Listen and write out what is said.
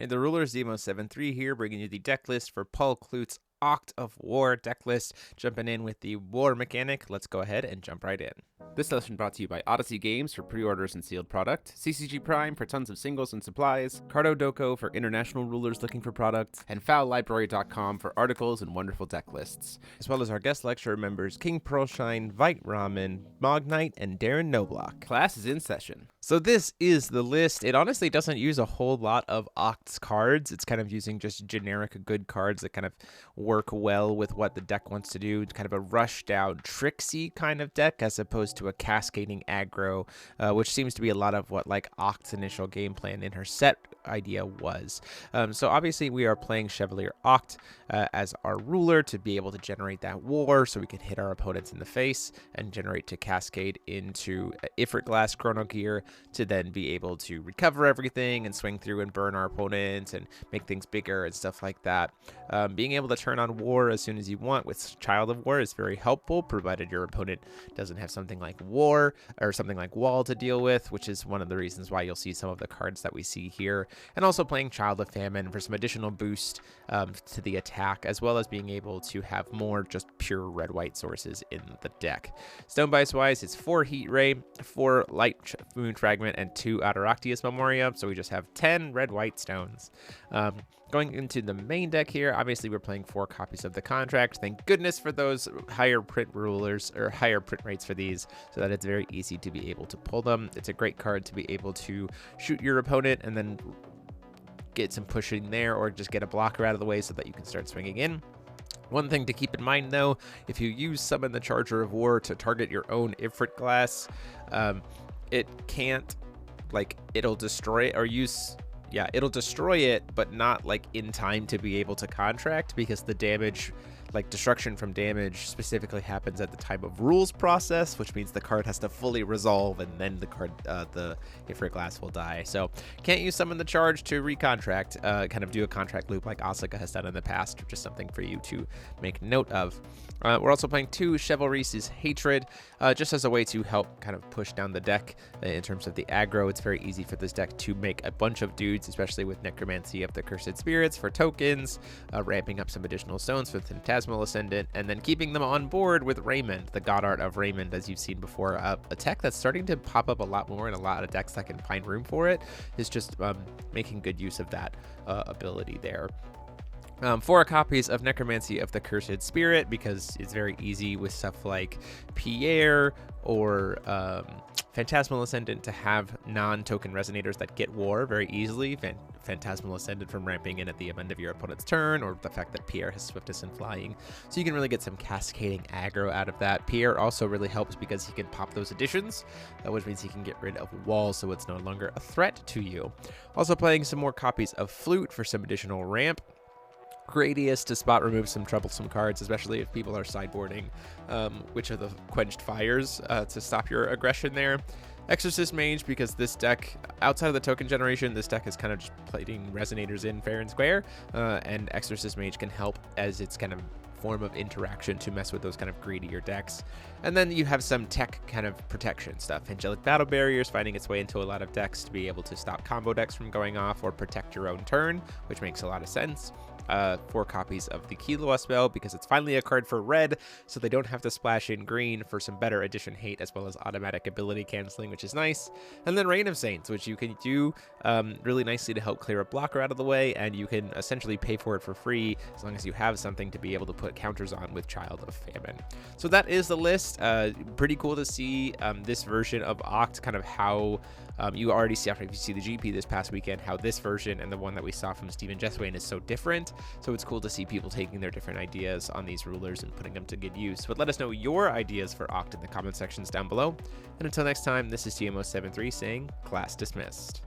Hey, the Rulers Demo73 here, bringing you the deck list for Paul Clute's Acht of War deck list. Jumping in with the war mechanic, let's go ahead and jump right in. This session brought to you by Odyssey Games for pre-orders and sealed product, TCG Prime for tons of singles and supplies, Cardo Doko for international rulers looking for products, and fowtlibrary.com for articles and wonderful deck lists. As well as our guest lecturer members King Pearlshine, Vite Ramen, Mognite, and Darren Noblock. Class is in session. So this is the list. It honestly doesn't use a whole lot of Oct's cards. It's kind of using just generic good cards that kind of work well with what the deck wants to do. It's kind of a rushed out, tricksy kind of deck as opposed to a cascading aggro, which seems to be a lot of what like Oct's initial game plan in her set idea was. So obviously we are playing Chevalier Oct as our ruler to be able to generate that war so we can hit our opponents in the face and generate to cascade into Ifrit Glass Chrono Gear to then be able to recover everything and swing through and burn our opponents and make things bigger and stuff like that. Being able to turn on war as soon as you want with Child of War is very helpful, provided your opponent doesn't have something like war or something like wall to deal with, which is one of the reasons why you'll see some of the cards that we see here. And also playing Child of Famine for some additional boost to the attack, as well as being able to have more just pure red-white sources in the deck. Stone Bice wise, it's 4 Heat Ray, 4 Light Moon Fragment, and 2 Aderactius Memoria, so we just have 10 red-white stones. Going into the main deck here, obviously we're playing 4 copies of the contract. Thank goodness for those higher print rulers or higher print rates for these, so that it's very easy to be able to pull them. It's a great card to be able to shoot your opponent and then get some pushing there, or just get a blocker out of the way so that you can start swinging in. One thing to keep in mind though, if you use Summon the Charger of War to target your own Ifrit Glass, it can't, like, it'll destroy it or use... Yeah, it'll destroy it, but not like in time to be able to contract, because the damage, like destruction from damage, specifically happens at the time of rules process, which means the card has to fully resolve, and then the card, the Ifrit Glass will die. So can't use Summon the Charge to recontract, kind of do a contract loop like Asuka has done in the past, just something for you to make note of. We're also playing 2 Chivalry's Hatred, just as a way to help kind of push down the deck in terms of the aggro. It's very easy for this deck to make a bunch of dudes, especially with Necromancy of the Cursed Spirits for tokens, ramping up some additional stones for Phantasmal Ascendant, and then keeping them on board with Raymond, the God Art of Raymond, as you've seen before. A tech that's starting to pop up a lot more in a lot of decks that can find room for it, is just making good use of that ability there. 4 copies of Necromancy of the Cursed Spirit, because it's very easy with stuff like Pierre or Phantasmal Ascendant to have non-token resonators that get war very easily. Phantasmal Ascendant from ramping in at the end of your opponent's turn, or the fact that Pierre has Swiftness and Flying. So you can really get some cascading aggro out of that. Pierre also really helps because he can pop those additions, which means he can get rid of walls, so it's no longer a threat to you. Also playing some more copies of Flute for some additional ramp. Gradius to spot remove some troublesome cards, especially if people are sideboarding, which are the Quenched Fires, to stop your aggression there. Exorcist Mage, because this deck, outside of the token generation, this deck is kind of just playing resonators in fair and square, and Exorcist Mage can help as its kind of form of interaction to mess with those kind of greedier decks. And then you have some tech kind of protection stuff. Angelic Battle Barriers finding its way into a lot of decks to be able to stop combo decks from going off or protect your own turn, which makes a lot of sense. 4 copies of the Killua spell, because it's finally a card for red, so they don't have to splash in green for some better addition hate, as well as automatic ability canceling, which is nice. And then Reign of Saints, which you can do really nicely to help clear a blocker out of the way, and you can essentially pay for it for free as long as you have something to be able to put counters on with Child of Famine. So that is the list. Pretty cool to see this version of Oct, kind of how you already see after you see the GP this past weekend, how this version and the one that we saw from Steven Jesswain is so different. So it's cool to see people taking their different ideas on these rulers and putting them to good use. But let us know your ideas for Oct in the comment sections down below. And until next time, this is TMO73 saying, class dismissed.